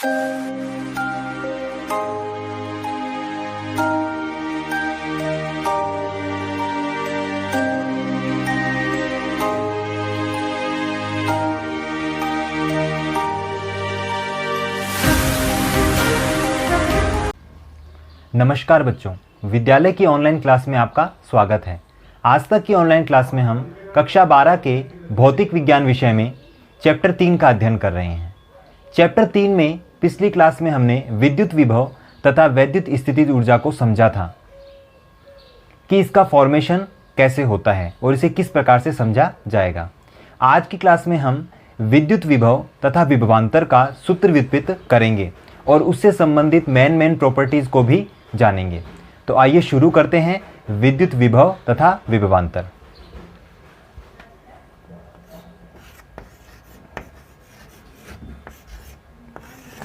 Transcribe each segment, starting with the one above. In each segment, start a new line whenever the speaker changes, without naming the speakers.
नमस्कार बच्चों, विद्यालय की ऑनलाइन क्लास में आपका स्वागत है। आज तक की ऑनलाइन क्लास में हम कक्षा 12 के भौतिक विज्ञान विषय में चैप्टर 3 का अध्ययन कर रहे हैं। चैप्टर 3 में पिछली क्लास में हमने विद्युत विभव तथा वैद्युत स्थितिज ऊर्जा को समझा था कि इसका फॉर्मेशन कैसे होता है और इसे किस प्रकार से समझा जाएगा। आज की क्लास में हम विद्युत विभव तथा विभवांतर का सूत्र व्युत्पत्ति करेंगे और उससे संबंधित मेन प्रॉपर्टीज को भी जानेंगे। तो आइए शुरू करते हैं विद्युत विभव तथा विभवांतर।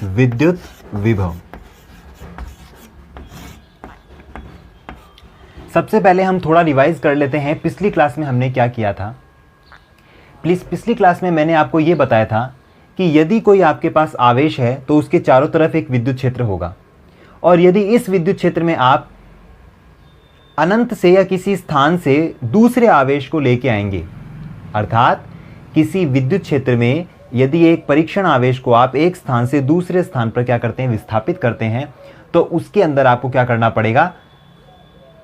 विद्युत विभव, सबसे पहले हम थोड़ा रिवाइज कर लेते हैं पिछली क्लास में हमने क्या किया था। पिछली क्लास में मैंने आपको यह बताया था कि यदि कोई आपके पास आवेश है तो उसके चारों तरफ एक विद्युत क्षेत्र होगा, और यदि इस विद्युत क्षेत्र में आप अनंत से या किसी स्थान से दूसरे आवेश को लेके आएंगे, अर्थात किसी विद्युत क्षेत्र में यदि एक परीक्षण आवेश को आप एक स्थान से दूसरे स्थान पर क्या करते हैं, विस्थापित करते हैं, तो उसके अंदर आपको क्या करना पड़ेगा,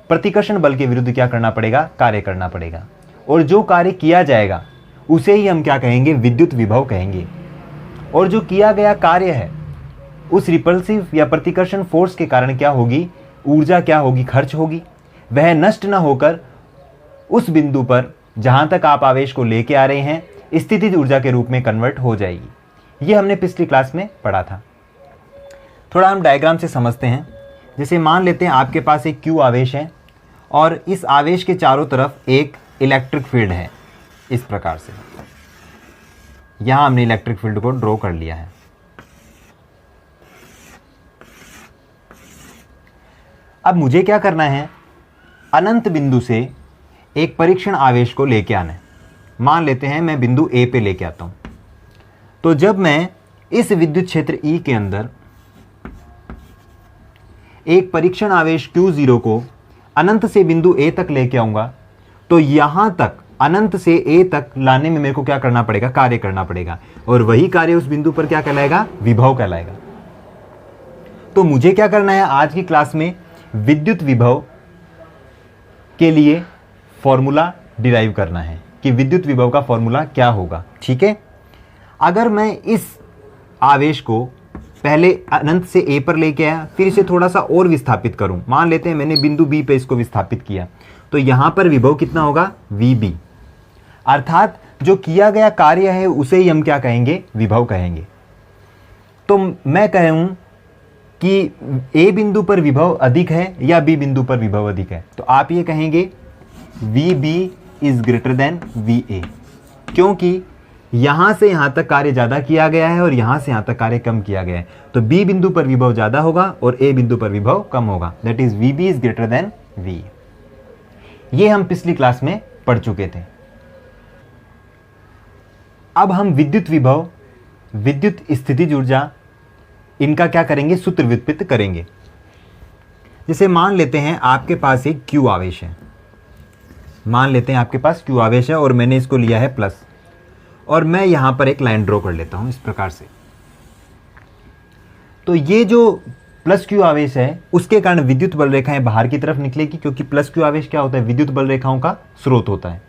प्रतिकर्षण बल के विरुद्ध क्या करना पड़ेगा, कार्य करना पड़ेगा। और जो कार्य किया जाएगा उसे ही हम क्या कहेंगे, विद्युत विभव कहेंगे। और जो किया गया कार्य है उस रिपल्सिव या प्रतिकर्षण फोर्स के कारण क्या होगी, ऊर्जा क्या होगी, खर्च होगी। वह नष्ट न होकर उस बिंदु पर जहां तक आप आवेश को लेके आ रहे हैं स्थितिज ऊर्जा के रूप में कन्वर्ट हो जाएगी। ये हमने पिछली क्लास में पढ़ा था। थोड़ा हम डायग्राम से समझते हैं। जैसे मान लेते हैं आपके पास एक Q आवेश है और इस आवेश के चारों तरफ एक इलेक्ट्रिक फील्ड है। इस प्रकार से यहां हमने इलेक्ट्रिक फील्ड को ड्रॉ कर लिया है। अब मुझे क्या करना है, अनंत बिंदु से एक परीक्षण आवेश को लेके आना है। मान लेते हैं मैं बिंदु A पे लेके आता हूं। तो जब मैं इस विद्युत क्षेत्र E के अंदर एक परीक्षण आवेश Q0 को अनंत से बिंदु A तक लेके आऊंगा, तो यहां तक अनंत से A तक लाने में मेरे को क्या करना पड़ेगा, कार्य करना पड़ेगा। और वही कार्य उस बिंदु पर क्या कहलाएगा, विभव कहलाएगा। तो मुझे क्या करना है, आज की क्लास में विद्युत विभव के लिए फॉर्मूला डिराइव करना है कि विद्युत विभव का फॉर्मूला क्या होगा। ठीक है, अगर मैं इस आवेश को पहले अनंत से A पर लेके आया, फिर इसे थोड़ा सा और विस्थापित करूं, मान लेते हैं मैंने बिंदु B पे इसको विस्थापित किया, तो यहां पर विभव कितना होगा, VB। अर्थात जो किया गया कार्य है उसे ही हम क्या कहेंगे, विभव कहेंगे। तो मैं कहूं कि A बिंदु पर विभव अधिक है या B बिंदु पर विभव अधिक है, तो आप ये कहेंगे VB is greater than VA, क्योंकि यहां से यहां तक कार्य ज्यादा किया गया है और यहां से यहां तक कार्य कम किया गया है। तो B बिंदु पर विभव ज्यादा होगा और A बिंदु पर विभव कम होगा। That is VB is greater than V। ये हम पिछली क्लास में पढ़ चुके थे। अब हम विद्युत विभव, विद्युत स्थितिज ऊर्जा, इनका क्या करेंगे, सूत्र व्युत्पत्ति करेंगे। जैसे मान लेते हैं आपके पास एक Q आवेश है, मान लेते हैं आपके पास Q आवेश है और मैंने इसको लिया है प्लस, और मैं यहां पर एक लाइन ड्रॉ कर लेता हूं इस प्रकार से। तो ये जो प्लस Q आवेश है उसके कारण विद्युत बल रेखाएं बाहर की तरफ निकलेगी, क्योंकि प्लस Q आवेश क्या होता है, विद्युत बल रेखाओं का स्रोत होता है।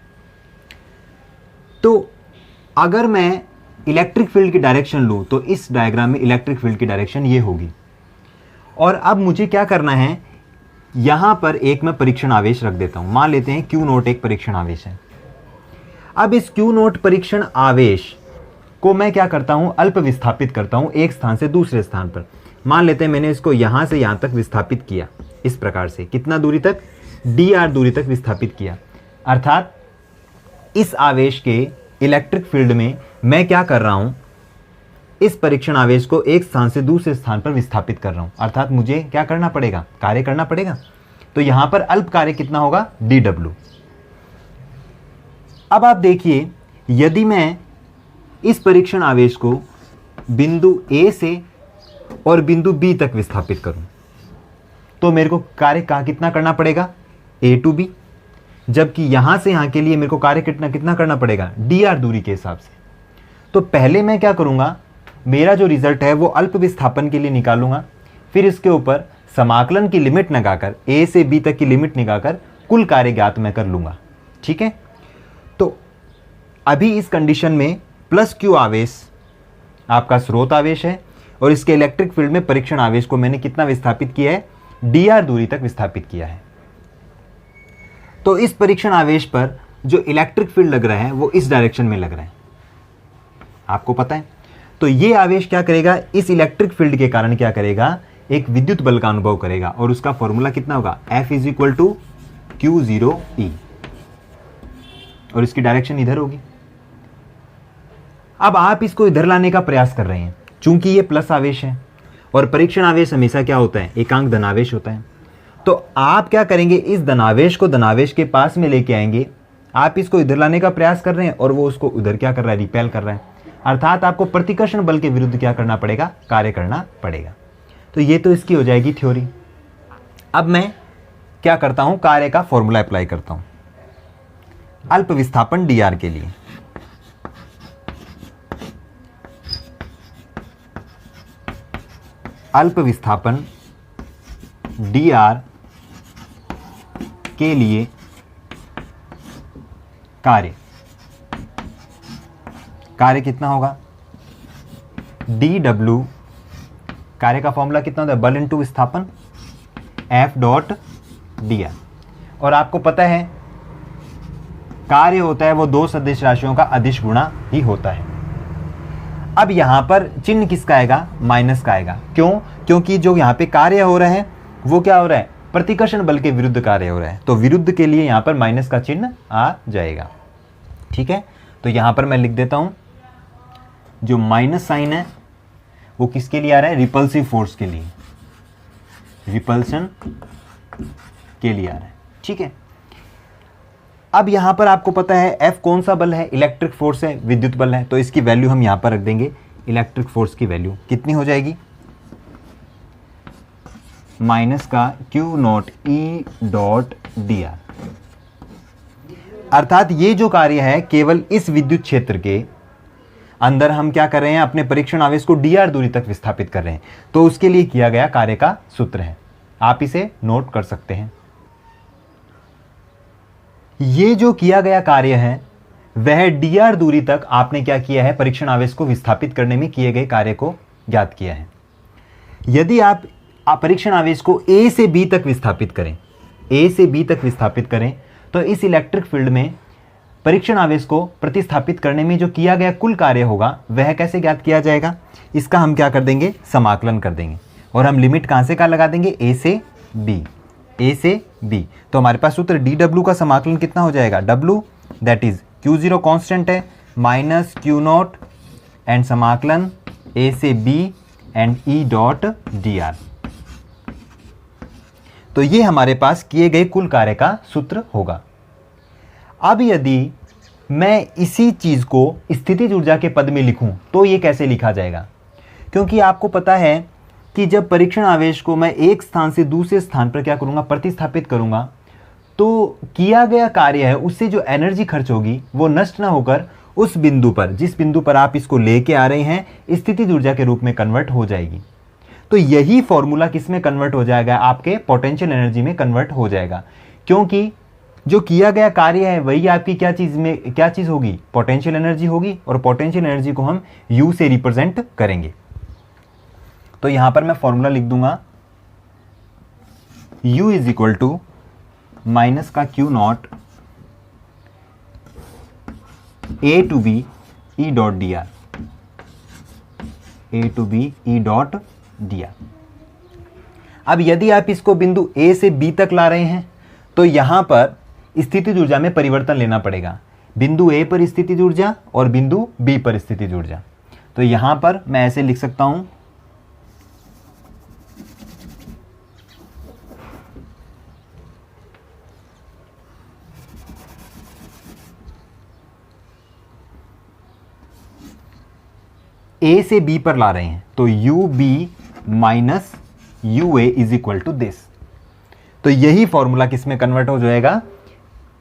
तो अगर मैं इलेक्ट्रिक फील्ड की डायरेक्शन लूं तो इस डायग्राम में इलेक्ट्रिक फील्ड की डायरेक्शन ये होगी। और अब मुझे क्या करना है, यहां पर एक मैं परीक्षण आवेश रख देता हूं। मान लेते हैं Q0 एक परीक्षण आवेश है। अब इस Q0 परीक्षण आवेश को मैं क्या करता हूं, अल्प विस्थापित करता हूं एक स्थान से दूसरे स्थान पर। मान लेते हैं मैंने इसको यहां से यहां तक विस्थापित किया, इस प्रकार से कितना दूरी तक, dr दूरी तक विस्थापित किया। अर्थात इस आवेश के इलेक्ट्रिक फील्ड में मैं क्या कर रहा हूं, इस परीक्षण आवेश को एक स्थान से दूसरे स्थान पर विस्थापित कर रहा हूं। अर्थात मुझे क्या करना पड़ेगा, कार्य करना पड़ेगा। तो यहां पर अल्प कार्य कितना होगा, dw। अब आप देखिए, यदि मैं इस परीक्षण आवेश को बिंदु A से और बिंदु बी तक विस्थापित करूं, तो मेरे को कार्य कितना करना पड़ेगा, ए टू बी, जबकि यहां से यहां के लिए मेरे को कार्य कितना करना पड़ेगा, डी आर दूरी के हिसाब से। तो पहले मैं क्या करूंगा, मेरा जो रिजल्ट है वो अल्प विस्थापन के लिए निकालूंगा, फिर इसके ऊपर समाकलन की लिमिट लगाकर, ए से बी तक की लिमिट निकालकर कुल कार्य ज्ञात मैं कर लूंगा। ठीक है, तो अभी इस कंडीशन में प्लस क्यू आवेश आपका स्रोत आवेश है और इसके इलेक्ट्रिक फील्ड में परीक्षण आवेश को मैंने कितना विस्थापित किया है, डी आर दूरी तक विस्थापित किया है। तो इस परीक्षण आवेश पर जो इलेक्ट्रिक फील्ड लग रहा है वो इस डायरेक्शन में लग रहा है, आपको पता है। तो ये आवेश क्या करेगा, इस इलेक्ट्रिक फील्ड के कारण क्या करेगा, एक विद्युत बल का अनुभव करेगा और उसका फॉर्मूला कितना होगा, F is equal to Q0E, और इसकी डायरेक्शन इधर होगी। अब आप इसको इधर लाने का प्रयास कर रहे हैं, चूंकि ये प्लस आवेश है और परीक्षण आवेश हमेशा क्या होता है, एकांक धनावेश होता है। तो आप क्या करेंगे, इस धनावेश को धनावेश के पास में लेके आएंगे। आप इसको इधर लाने का प्रयास कर रहे हैं और वो उसको उधर क्या कर रहा है, रिपेल कर रहा है। अर्थात आपको प्रतिकर्षण बल के विरुद्ध क्या करना पड़ेगा, कार्य करना पड़ेगा। तो ये तो इसकी हो जाएगी थ्योरी। अब मैं क्या करता हूं, कार्य का फॉर्मूला अप्लाई करता हूं अल्प विस्थापन डी आर के लिए। अल्प विस्थापन डी आर के लिए कार्य कितना होगा, डी डब्ल्यू, कार्य का फॉर्मूला कितना होता है, बल इंटू विस्थापन, एफ डॉट डी आर। और आपको पता है कार्य होता है वो दो सदिश राशियों का अदिश गुणा ही होता है। अब यहां पर चिन्ह किसका आएगा, माइनस का आएगा। क्यों, क्योंकि जो यहां पे कार्य हो रहा है वो क्या हो रहा है, प्रतिकर्षण बल के विरुद्ध कार्य हो रहा है, तो विरुद्ध के लिए यहां पर माइनस का चिन्ह आ जाएगा। ठीक है, तो यहां पर मैं लिख देता हूं, जो माइनस साइन है वो किसके लिए आ रहा है, रिपल्सिव फोर्स के लिए, रिपल्शन के लिए आ रहा है। ठीक है, अब यहां पर आपको पता है F कौन सा बल है, इलेक्ट्रिक फोर्स है, विद्युत बल है, तो इसकी वैल्यू हम यहां पर रख देंगे। इलेक्ट्रिक फोर्स की वैल्यू कितनी हो जाएगी, माइनस का Q not E dot D are. अर्थात ये जो कार्य है केवल इस विद्युत क्षेत्र के अंदर हम क्या कर रहे हैं, अपने परीक्षण आवेश को डी आर दूरी तक विस्थापित कर रहे हैं, तो उसके लिए किया गया कार्य का सूत्र है। आप इसे नोट कर सकते हैं। ये जो किया गया कार्य है वह डी आर दूरी तक आपने क्या किया है, परीक्षण आवेश को विस्थापित करने में किए गए कार्य को ज्ञात किया है। यदि आप परीक्षण आवेश को ए से बी तक विस्थापित करें, ए से बी तक विस्थापित करें, तो इस इलेक्ट्रिक फील्ड में परीक्षण आवेश को प्रतिस्थापित करने में जो किया गया कुल कार्य होगा वह कैसे ज्ञात किया जाएगा, इसका हम क्या कर देंगे, समाकलन कर देंगे। और हम लिमिट कहां से कहां लगा देंगे, ए से बी, ए से बी। तो हमारे पास सूत्र डी डब्ल्यू का समाकलन कितना हो जाएगा, W that is Q zero constant है माइनस क्यू नॉट एंड समाकलन ए से B and E dot D R. तो ये हमारे पास किए गए कुल कार्य का सूत्र होगा। अब यदि मैं इसी चीज को स्थितिज ऊर्जा के पद में लिखूं तो ये कैसे लिखा जाएगा, क्योंकि आपको पता है कि जब परीक्षण आवेश को मैं एक स्थान से दूसरे स्थान पर क्या करूंगा, प्रतिस्थापित करूंगा, तो किया गया कार्य है उससे जो एनर्जी खर्च होगी वो नष्ट ना होकर उस बिंदु पर, जिस बिंदु पर आप इसको लेके आ रहे हैं, स्थितिज ऊर्जा के रूप में कन्वर्ट हो जाएगी। तो यही फॉर्मूला किस में कन्वर्ट हो जाएगा, आपके पोटेंशियल एनर्जी में कन्वर्ट हो जाएगा, क्योंकि जो किया गया कार्य है वही आपकी क्या चीज होगी, पोटेंशियल एनर्जी होगी, और पोटेंशियल एनर्जी को हम U से रिप्रेजेंट करेंगे। तो यहां पर मैं फॉर्मूला लिख दूंगा, U is equal to minus का Q naught A to B E dot D R, A to B E dot D R. अब यदि आप इसको बिंदु ए से बी तक ला रहे हैं तो यहां पर स्थितिज ऊर्जा में परिवर्तन लेना पड़ेगा, बिंदु ए पर स्थितिज ऊर्जा और बिंदु बी पर स्थितिज ऊर्जा। तो यहां पर मैं ऐसे लिख सकता हूं, ए से बी पर ला रहे हैं तो U B minus U A is equal to this. तो यही फॉर्मूला किस में कन्वर्ट हो जाएगा,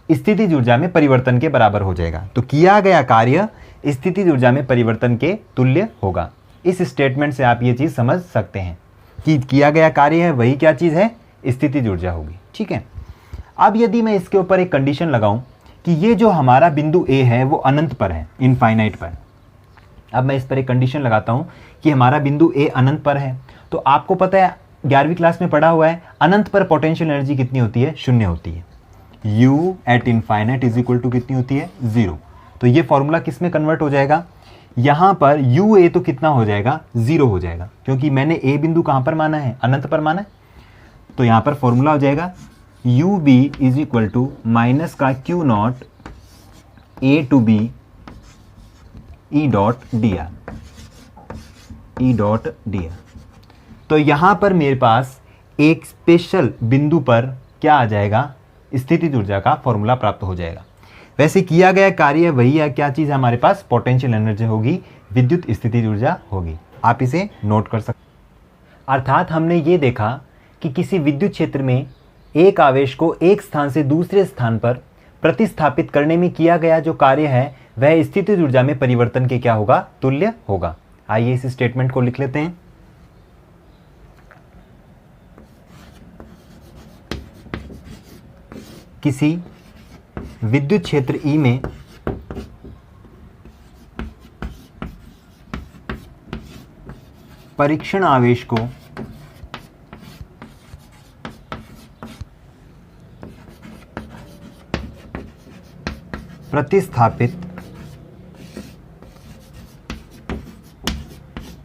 स्थितिज ऊर्जा में परिवर्तन के बराबर हो जाएगा। तो किया गया कार्य स्थितिज ऊर्जा में परिवर्तन के तुल्य होगा। इस स्टेटमेंट से आप ये चीज समझ सकते हैं कि किया गया कार्य है वही क्या चीज है, स्थितिज ऊर्जा होगी। ठीक है, अब यदि मैं इसके ऊपर एक कंडीशन लगाऊं कि ये जो हमारा बिंदु ए है वो अनंत पर है, इनफाइनाइट पर। अब मैं इस पर एक कंडीशन लगाता हूं कि हमारा बिंदु ए अनंत पर है। तो आपको पता है 11वीं क्लास में पढ़ा हुआ है, अनंत पर पोटेंशियल एनर्जी कितनी होती है, शून्य होती है। u at infinite is equal to कितनी होती है, 0। तो ये फॉर्मूला किस में कन्वर्ट हो जाएगा, यहां पर u a तो कितना हो जाएगा, 0 हो जाएगा, क्योंकि मैंने a बिंदु कहां पर माना है, अनंत पर माना है। तो यहां पर फॉर्मूला हो जाएगा u b is equal to minus का q naught a to b e dot D R. तो यहां पर मेरे पास एक स्पेशल बिंदु पर क्या आ जाएगा, स्थितिज ऊर्जा का फॉर्मूला प्राप्त हो जाएगा। वैसे किया गया कार्य वही है, क्या चीज हमारे पास, पोटेंशियल एनर्जी होगी, विद्युत स्थितिज ऊर्जा होगी। आप इसे नोट कर सकते। अर्थात हमने ये देखा कि किसी विद्युत क्षेत्र में एक आवेश को एक स्थान से दूसरे स्थान पर प्रतिस्थापित करने में किया गया जो कार्य है वह स्थितिज ऊर्जा में परिवर्तन के क्या होगा, तुल्य होगा। आइए इस स्टेटमेंट को लिख लेते हैं। किसी विद्युत क्षेत्र E में परीक्षण आवेश को प्रतिस्थापित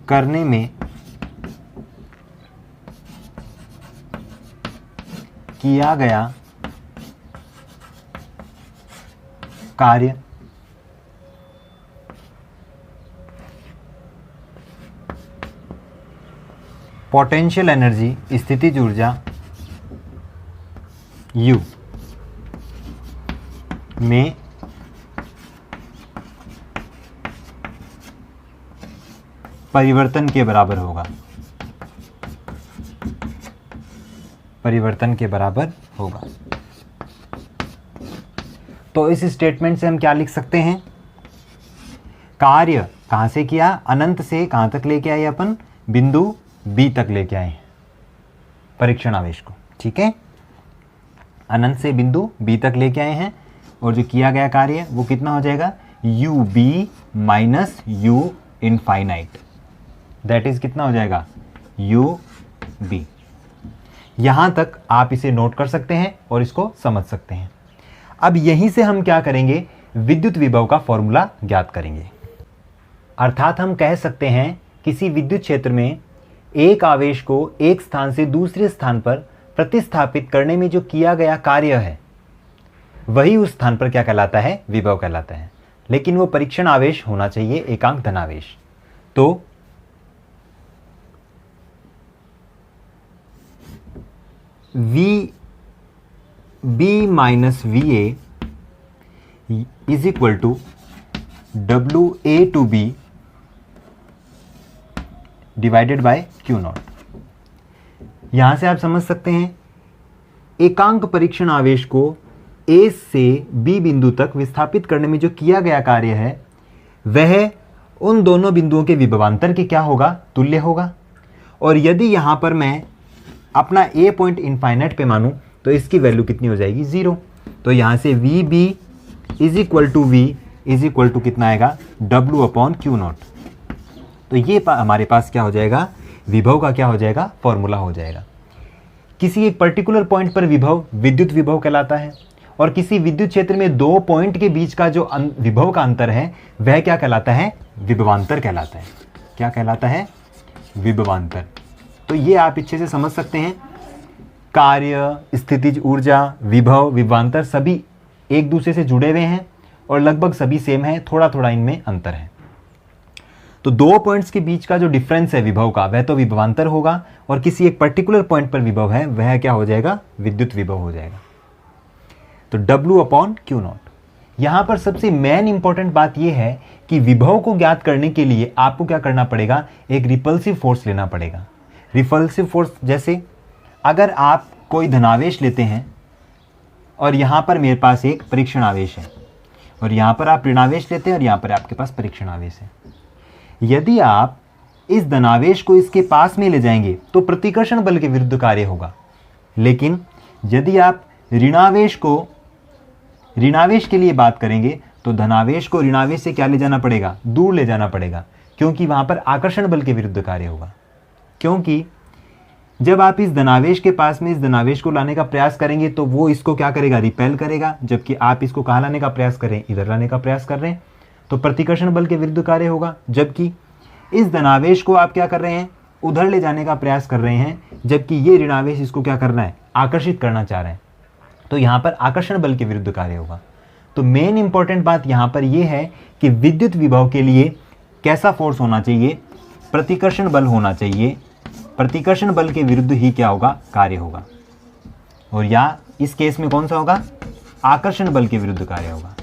करने में किया गया कार्य पोटेंशियल एनर्जी स्थितिज ऊर्जा U में परिवर्तन के बराबर होगा, परिवर्तन के बराबर होगा। तो इस स्टेटमेंट से हम क्या लिख सकते हैं, कार्य कहां से किया, अनंत से कहां तक लेके आए अपन, बिंदु बी तक लेके आए परीक्षण आवेश को। ठीक है, अनंत से बिंदु बी तक लेके आए हैं और जो किया गया कार्य वो कितना हो जाएगा, U B minus U infinite, that is कितना हो जाएगा, यू बी। यहां तक आप इसे नोट कर सकते हैं और इसको समझ सकते हैं। अब यहीं से हम क्या करेंगे, विद्युत विभव का फॉर्मूला ज्ञात करेंगे। अर्थात हम कह सकते हैं किसी विद्युत क्षेत्र में एक आवेश को एक स्थान से दूसरे स्थान पर प्रतिस्थापित करने में जो किया गया कार्य है वही उस स्थान पर क्या कहलाता है, विभव कहलाता है। लेकिन वो परीक्षण आवेश होना चाहिए, एकांक धनावेश। तो V B minus V A is equal to W A to B divided by Q naught. यहां से आप समझ सकते हैं एकांक परीक्षण आवेश को ए से बी बिंदु तक विस्थापित करने में जो किया गया कार्य है वह उन दोनों बिंदुओं के विभवांतर के क्या होगा, तुल्य होगा। और यदि यहां पर मैं अपना ए पॉइंट इनफाइनाइट पे मानूं तो इसकी वैल्यू कितनी हो जाएगी, 0। तो यहां से V B is equal to V is equal to कितना आएगा, डब्ल्यू अपॉन क्यू नॉट। तो ये हमारे पास क्या हो जाएगा, विभव का क्या हो जाएगा, फॉर्मूला हो जाएगा। किसी एक पर्टिकुलर पॉइंट पर विभव विद्युत विभव कहलाता है और किसी विद्युत क्षेत्र में दो पॉइंट के बीच का जो विभव का अंतर है वह क्या कहलाता है, विभवांतर कहलाता है। क्या कहलाता है, विभवांतर। तो ये आप अच्छे से समझ सकते हैं, कार्य, स्थितिज ऊर्जा, विभव, विभवांतर सभी एक दूसरे से जुड़े हुए हैं और लगभग सभी सेम है, थोड़ा थोड़ा इनमें अंतर है। तो दो पॉइंट्स के बीच का जो डिफरेंस है विभव का वह तो विभवांतर होगा और किसी एक पर्टिकुलर पॉइंट पर विभव है वह क्या हो जाएगा, विद्युत विभव हो जाएगा। तो W अपॉन क्यू नॉट। यहां पर सबसे मेन इंपॉर्टेंट बात यह है कि विभव को ज्ञात करने के लिए आपको क्या करना पड़ेगा, एक रिपल्सिव फोर्स लेना पड़ेगा। रिपल्सिव फोर्स जैसे अगर आप कोई धनावेश लेते हैं और यहाँ पर मेरे पास एक परीक्षण आवेश है और यहाँ पर आप ऋणावेश लेते हैं और यहाँ पर आपके पास परीक्षण आवेश है। यदि आप इस धनावेश को इसके पास में ले जाएंगे तो प्रतिकर्षण बल के विरुद्ध कार्य होगा, लेकिन यदि आप ऋणावेश के लिए बात करेंगे तो धनावेश को ऋणावेश से क्या ले जाना पड़ेगा, दूर ले जाना पड़ेगा, क्योंकि वहाँ पर आकर्षण बल के विरुद्ध कार्य होगा। क्योंकि जब आप इस धनावेश के पास में इस धनावेश को लाने का प्रयास करेंगे तो वो इसको क्या करेगा, रिपेल करेगा, जबकि आप इसको कहाँ लाने का प्रयास कर रहे हैं, इधर लाने का प्रयास कर रहे हैं, तो प्रतिकर्षण बल के विरुद्ध कार्य होगा। जबकि इस धनावेश को आप क्या कर रहे हैं, उधर ले जाने का प्रयास कर रहे हैं, जबकि ये ऋणावेश इसको क्या करना है, आकर्षित करना चाह रहे हैं, तो यहाँ पर आकर्षण बल के विरुद्ध कार्य होगा। तो मेन इंपॉर्टेंट बात यहाँ पर यह है कि विद्युत विभव के लिए कैसा फोर्स होना चाहिए, प्रतिकर्षण बल होना चाहिए। प्रतिकर्षण बल के विरुद्ध ही क्या होगा, कार्य होगा, और या इस केस में कौन सा होगा, आकर्षण बल के विरुद्ध कार्य होगा।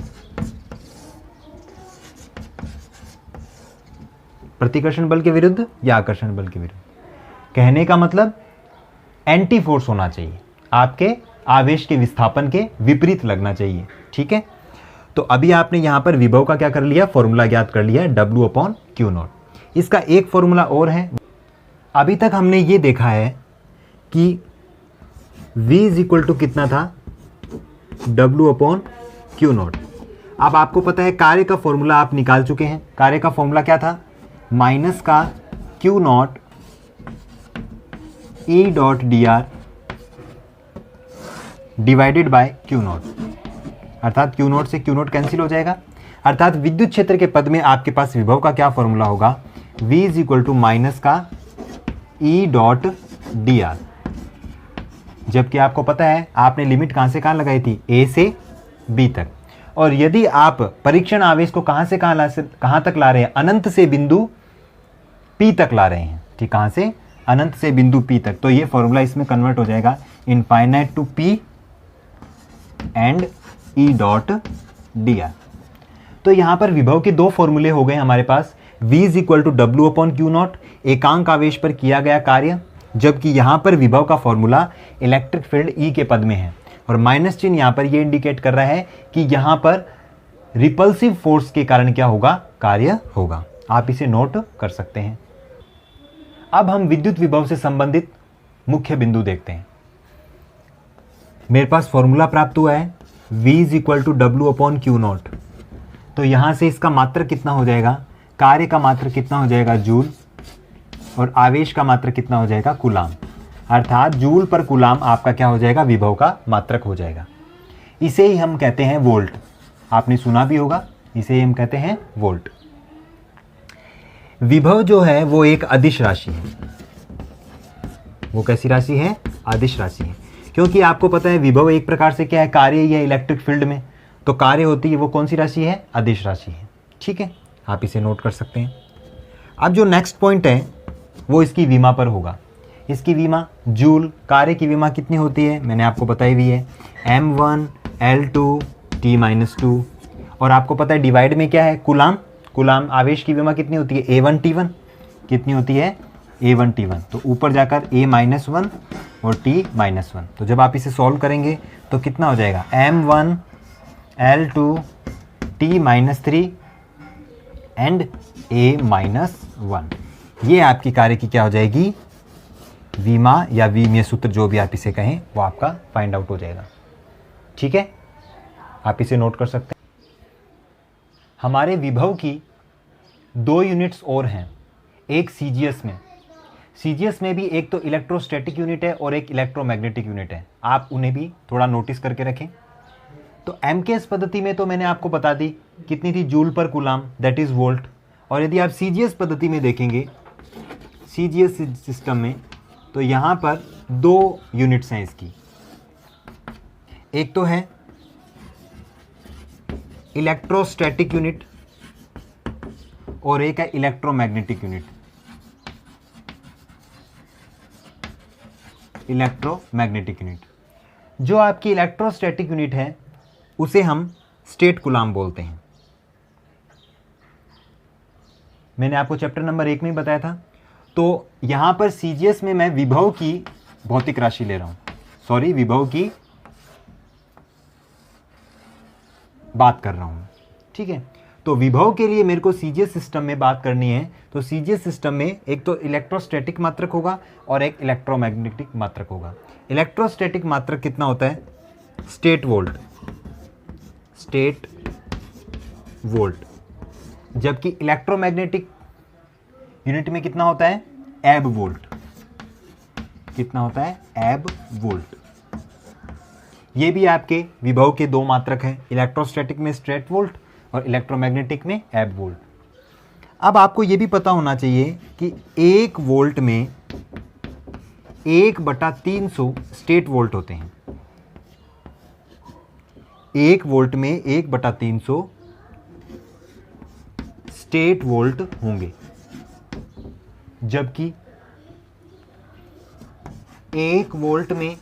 प्रतिकर्षण बल के विरुद्ध या आकर्षण बल के विरुद्ध, कहने का मतलब एंटी फोर्स होना चाहिए, आपके आवेश के विस्थापन के विपरीत लगना चाहिए। ठीक है, तो अभी आपने यहां पर विभव का क्या कर लिया, फॉर्मूला ज्ञात कर लिया, W/Q0। इसका एक फॉर्मूला और है। अभी तक हमने ये देखा है कि V = कितना था, W/Q0। अब आपको पता है कार्य का फॉर्मूला आप निकाल चुके हैं। कार्य का फॉर्मूला क्या था, माइनस का Q0 E.dr divided by Q0, अर्थात Q0 से Q0 कैंसिल हो जाएगा। अर्थात विद्युत क्षेत्र के पद में आपके पास विभव का क्या फॉर्मूला होगा, V = माइनस का E.dr। जबकि आपको पता है आपने लिमिट कहाँ से कहाँ लगाई थी, A से B तक। और यदि आप परीक्षण आवेश को कहाँ से कहाँ तक ला रहे हैं, अनंत से बिंदु P तक ला रहे हैं। ठीक, कहाँ से, अनंत से बिंदु P तक, तो ये फॉर्मूला इसमें कन्वर्ट हो जाएगा infinite to P and E.dr। तो यहाँ पर विभव के दो फॉर्मूले हो गए हमारे पास। V = W/Q0 एकांक आवेश पर किया गया कार्य, जबकि यहाँ पर विभव का फॉर्मूला इलेक्ट्रिक फील्ड E के पद में है, और माइनस चिन्ह यहाँ पर ये इंडिकेट कर रहा है कि यहाँ पर रिपल्सिव फोर्स के कारण क्या होगा, कार्य होगा। आप इसे नोट कर सकते हैं। अब हम विद्युत विभव से संबंधित मुख्य बिंदु देखते हैं। मेरे पास फॉर्मूला प्राप्त हुआ है V = W/Q0, तो यहाँ से इसका मात्रक कितना हो जाएगा, कार्य का मात्रक कितना हो जाएगा, जूल, और आवेश का मात्रक कितना हो जाएगा, कूलाम। अर्थात जूल पर कूलाम आपका क्या हो जाएगा, विभव का मात्रक हो जाएगा। इसे ही हम कहते हैं वोल्ट। आपने सुना भी होगा, इसे ही हम कहते हैं वोल्ट। विभव जो है वो एक अदिश राशि है। वो कैसी राशि है, अदिश राशि है, क्योंकि आपको पता है विभव एक प्रकार से क्या है, कार्य ही है इलेक्ट्रिक फील्ड में, तो कार्य होती है वो कौन सी राशि है, अदिश राशि है। ठीक है, आप इसे नोट कर सकते हैं। अब जो नेक्स्ट पॉइंट है वो इसकी विमा पर होगा। इसकी विमा जूल, कार्य की विमा कितनी होती है, मैंने आपको बताई हुई है, M1 L2 T-2, और आपको पता है डिवाइड में क्या है, कूलाम। कूलाम आवेश की विमा कितनी होती है, A1 T1, कितनी होती है, A1 T1। तो ऊपर जाकर A-1 और T-1। तो जब आप इसे सॉल्व करेंगे तो कितना हो जाएगा, M1 L2 T-3 and A-1। ये आपकी कार्य की क्या हो जाएगी, विमा या विमीय सूत्र, जो भी आप इसे कहें, वो आपका फाइंड आउट हो जाएगा। ठीक है, आप इसे नोट कर सकते हैं। हमारे विभव की दो यूनिट्स और हैं, एक सीजीएस में। सीजीएस में भी एक तो इलेक्ट्रोस्टैटिक यूनिट है और एक इलेक्ट्रोमैग्नेटिक यूनिट है, आप उन्हें भी थोड़ा नोटिस करके रखें। तो एमकेएस पद्धति में तो मैंने आपको बता दी कितनी थी, जूल पर कूलाम, दैट इज़ वोल्ट। और यदि आप सीजीएस पद्धति में देखेंगे, सीजीएस सिस्टम में, तो यहाँ पर दो यूनिट्स हैं इसकी। एक तो है इलेक्ट्रोस्टैटिक यूनिट और एक है इलेक्ट्रोमैग्नेटिक यूनिट। इलेक्ट्रोमैग्नेटिक यूनिट, जो आपकी इलेक्ट्रोस्टैटिक यूनिट है उसे हम स्टेट कूलाम बोलते हैं। मैंने आपको चैप्टर नंबर 1 में ही बताया था। तो यहाँ पर CGS में मैं विभव की भौतिक राशि ले रहा हूँ, सॉरी विभव की बात कर रहा हूँ, ठीक है। तो विभव के लिए मेरे को CGS सिस्टम में बात करनी है, तो CGS सिस्टम में एक तो इलेक्ट्रोस्टैटिक मात्रक होगा और एक इलेक्ट्रोमैग्नेटिक मात्रक होगा। इलेक्ट्रोस्टैटिक मात्रक कितना होता है? स्टेट वोल्ट, स्टेट वोल्ट, जबकि इलेक्ट्रोमैग्नेटिक यूनिट में कितना होता है? एब वोल्ट। कितना होता है? एब वोल्ट। ये भी आपके विभव के दो मात्रक हैं, इलेक्ट्रोस्टैटिक में स्टेट वोल्ट और इलेक्ट्रोमैग्नेटिक में एब वोल्ट। अब आपको ये भी पता होना चाहिए कि 1 वोल्ट में 1/300 स्टेट वोल्ट होते हैं। 1 वोल्ट में 1/300 स्टेट वोल्ट होंगे, जबकि 1 वोल्ट में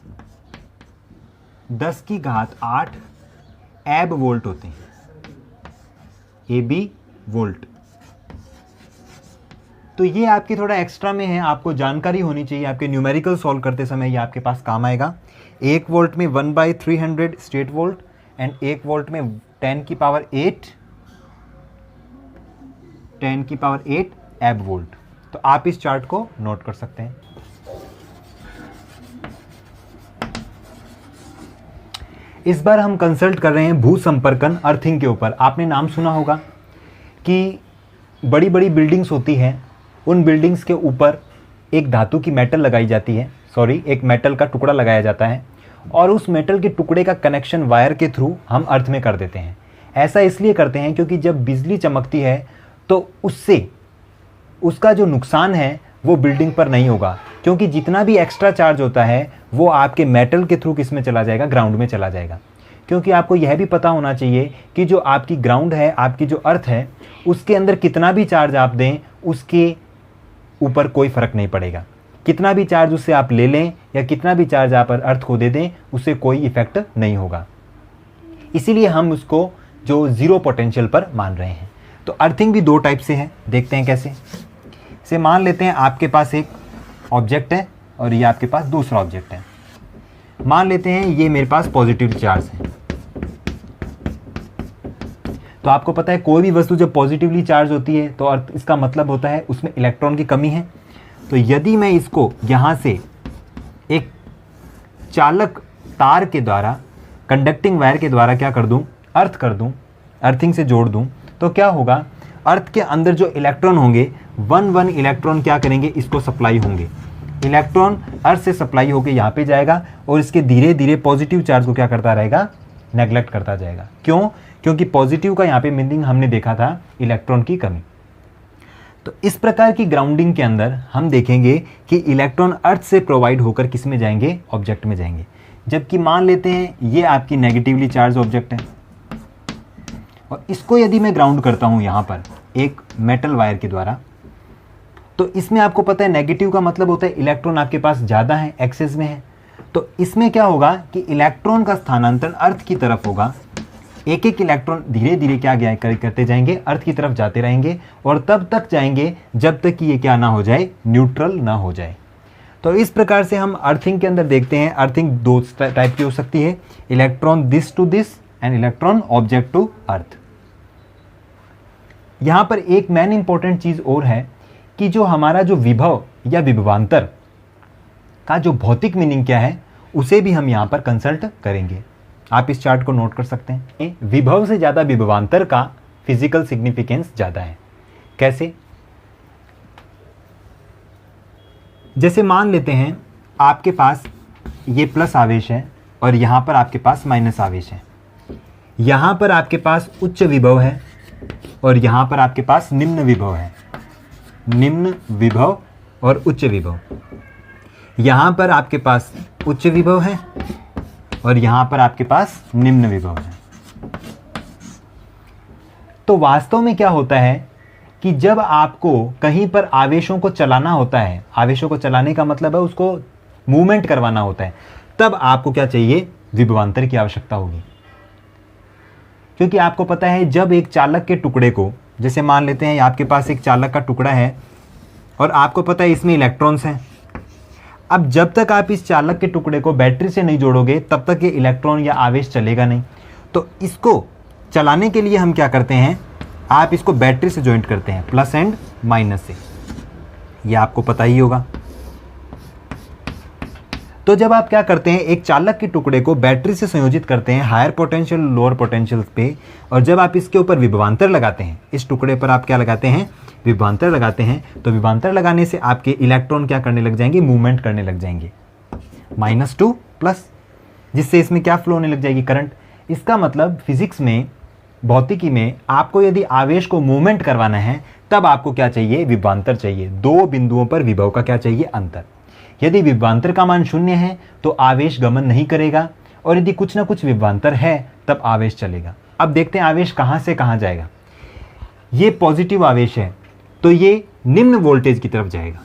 10⁸ एब वोल्ट होते हैं, एबी वोल्ट। तो ये आपके थोड़ा एक्स्ट्रा में है, आपको जानकारी होनी चाहिए, आपके न्यूमेरिकल सॉल्व करते समय ये आपके पास काम आएगा। 1 वोल्ट में 1/300 स्टेट वोल्ट एंड 1 वोल्ट में 10⁸ एब वोल्ट। तो आप इस चार्ट को नोट कर सकते हैं। इस बार हम कंसल्ट कर रहे हैं भू संपर्कन अर्थिंग के ऊपर। आपने नाम सुना होगा कि बड़ी बड़ी बिल्डिंग्स होती हैं, उन बिल्डिंग्स के ऊपर एक धातु की मेटल लगाई जाती है, एक मेटल का टुकड़ा लगाया जाता है और उस मेटल के टुकड़े का कनेक्शन वायर के थ्रू हम अर्थ में कर देते हैं। ऐसा इसलिए करते हैं क्योंकि जब बिजली चमकती है तो उससे उसका जो नुकसान है वो बिल्डिंग पर नहीं होगा, क्योंकि जितना भी एक्स्ट्रा चार्ज होता है वो आपके मेटल के थ्रू किस में चला जाएगा? ग्राउंड में चला जाएगा। क्योंकि आपको यह भी पता होना चाहिए कि जो आपकी ग्राउंड है, आपकी जो अर्थ है, उसके अंदर कितना भी चार्ज आप दें उसके ऊपर कोई फ़र्क नहीं पड़ेगा। कितना भी चार्ज उससे आप ले लें या कितना भी चार्ज आप अर्थ को दे दें, उससे कोई इफेक्ट नहीं होगा। इसीलिए हम उसको जो ज़ीरो पोटेंशियल पर मान रहे हैं। तो अर्थिंग भी दो टाइप से है, देखते हैं कैसे। से मान लेते हैं आपके पास एक ऑब्जेक्ट है और ये आपके पास दूसरा ऑब्जेक्ट है। मान लेते हैं ये मेरे पास पॉजिटिव चार्ज है। तो आपको पता है कोई भी वस्तु जब पॉजिटिवली चार्ज होती है तो इसका मतलब होता है उसमें इलेक्ट्रॉन की कमी है। तो यदि मैं इसको यहाँ से एक चालक तार के द्वारा, कंडक्टिंग वायर के द्वारा क्या कर दूँ? अर्थ कर दूँ, अर्थिंग से जोड़ दूँ, तो क्या होगा? अर्थ के अंदर जो इलेक्ट्रॉन होंगे 1 इलेक्ट्रॉन क्या करेंगे? इसको सप्लाई होंगे। इलेक्ट्रॉन अर्थ से सप्लाई होकर यहाँ पे जाएगा और इसके धीरे धीरे पॉजिटिव चार्ज को क्या करता रहेगा? नेग्लेक्ट करता जाएगा। क्यों? क्योंकि पॉजिटिव का यहाँ पे मीनिंग हमने देखा था इलेक्ट्रॉन की कमी। तो इस प्रकार की ग्राउंडिंग के अंदर हम देखेंगे कि इलेक्ट्रॉन अर्थ से प्रोवाइड होकर किस में जाएंगे? ऑब्जेक्ट में जाएंगे। जबकि मान लेते हैं ये आपकी नेगेटिवली चार्ज ऑब्जेक्ट है और इसको यदि मैं ग्राउंड करता हूँ यहाँ पर एक मेटल वायर के द्वारा, तो इसमें आपको पता है नेगेटिव का मतलब होता है इलेक्ट्रॉन आपके पास ज़्यादा है, एक्सेस में है। तो इसमें क्या होगा कि इलेक्ट्रॉन का स्थानांतरण अर्थ की तरफ होगा। एक एक इलेक्ट्रॉन धीरे धीरे क्या करते जाएंगे? अर्थ की तरफ जाते रहेंगे और तब तक जाएंगे जब तक कि ये क्या ना हो जाए? न्यूट्रल ना हो जाए। तो इस प्रकार से हम अर्थिंग के अंदर देखते हैं। अर्थिंग दो टाइप की हो सकती है, electron this to this and electron object to earth. यहाँ पर एक मेन इंपॉर्टेंट चीज़ और है कि जो हमारा जो विभव या विभवांतर का जो भौतिक मीनिंग क्या है उसे भी हम यहाँ पर कंसल्ट करेंगे। आप इस चार्ट को नोट कर सकते हैं। विभव से ज़्यादा विभवांतर का फिजिकल सिग्निफिकेंस ज़्यादा है। कैसे? जैसे मान लेते हैं आपके पास ये प्लस आवेश है और यहाँ पर आपके पास माइनस आवेश है। यहाँ पर आपके पास उच्च विभव है और यहाँ पर आपके पास निम्न विभव है। निम्न विभव और उच्च विभव। यहाँ पर आपके पास उच्च विभव है और यहाँ पर आपके पास निम्न विभव है। तो वास्तव में क्या होता है कि जब आपको कहीं पर आवेशों को चलाना होता है, आवेशों को चलाने का मतलब है उसको मूवमेंट करवाना होता है, तब आपको क्या चाहिए? विभवांतर की आवश्यकता होगी। क्योंकि आपको पता है जब एक चालक के टुकड़े को, जैसे मान लेते हैं आपके पास एक चालक का टुकड़ा है और आपको पता है इसमें इलेक्ट्रॉन्स हैं। अब जब तक आप इस चालक के टुकड़े को बैटरी से नहीं जोड़ोगे तब तक ये इलेक्ट्रॉन या आवेश चलेगा नहीं। तो इसको चलाने के लिए हम क्या करते हैं, आप इसको बैटरी से जॉइंट करते हैं, प्लस एंड माइनस से, ये आपको पता ही होगा। तो जब आप क्या करते हैं, एक चालक के टुकड़े को बैटरी से संयोजित करते हैं हायर पोटेंशियल लोअर पोटेंशियल पे, और जब आप इसके ऊपर विभवांतर लगाते हैं, इस टुकड़े पर आप क्या लगाते हैं, विभवांतर लगाते हैं, तो विभवांतर लगाने से आपके इलेक्ट्रॉन क्या करने लग जाएंगे, मूवमेंट करने लग जाएंगे, -2 प्लस, जिससे इसमें क्या फ्लो होने लग जाएगी, करंट। इसका मतलब फिजिक्स में, भौतिकी में आपको यदि आवेश को मूवमेंट करवाना है तब आपको क्या चाहिए, विभवांतर चाहिए। दो बिंदुओं पर विभव का क्या चाहिए, अंतर। यदि विभवांतर का मान 0 है तो आवेश गमन नहीं करेगा, और यदि कुछ ना कुछ विभवांतर है तब आवेश चलेगा। अब देखते हैं आवेश कहां से कहां जाएगा। ये पॉजिटिव आवेश है तो ये निम्न वोल्टेज की तरफ जाएगा,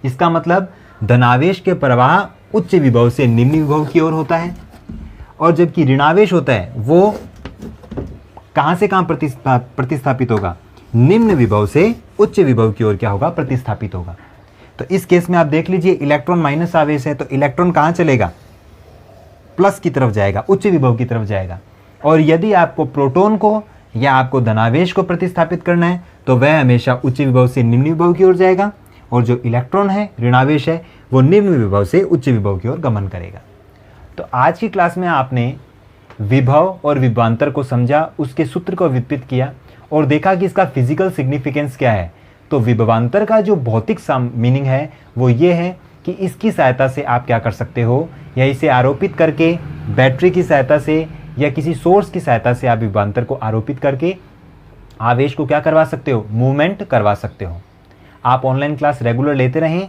इसका मतलब धनावेश के प्रवाह उच्च विभव से निम्न विभव की ओर होता है, और जबकि ऋणावेश होता है वो कहां से कहां प्रतिस्थापित होगा, निम्न विभव से उच्च विभव की ओर क्या होगा, प्रतिस्थापित होगा। तो इस केस में आप देख लीजिए इलेक्ट्रॉन माइनस आवेश है तो इलेक्ट्रॉन कहां चलेगा, प्लस की तरफ जाएगा, उच्च विभव की तरफ जाएगा। और यदि आपको प्रोटॉन को या आपको धनावेश को प्रतिस्थापित करना है तो वह हमेशा उच्च विभव से निम्न विभव की ओर जाएगा, और जो इलेक्ट्रॉन है, ऋणावेश है, वो निम्न विभव से उच्च विभव की ओर गमन करेगा। तो आज की क्लास में आपने विभव और विभवांतर को समझा, उसके सूत्र को व्युत्पत्ति किया और देखा कि इसका फिजिकल सिग्निफिकेंस क्या है। तो विभवांतर का जो भौतिक मीनिंग है वो ये है कि इसकी सहायता से आप क्या कर सकते हो, या इसे आरोपित करके बैटरी की सहायता से या किसी सोर्स की सहायता से आप विभवांतर को आरोपित करके आवेश को क्या करवा सकते हो, मूवमेंट करवा सकते हो। आप ऑनलाइन क्लास रेगुलर लेते रहें।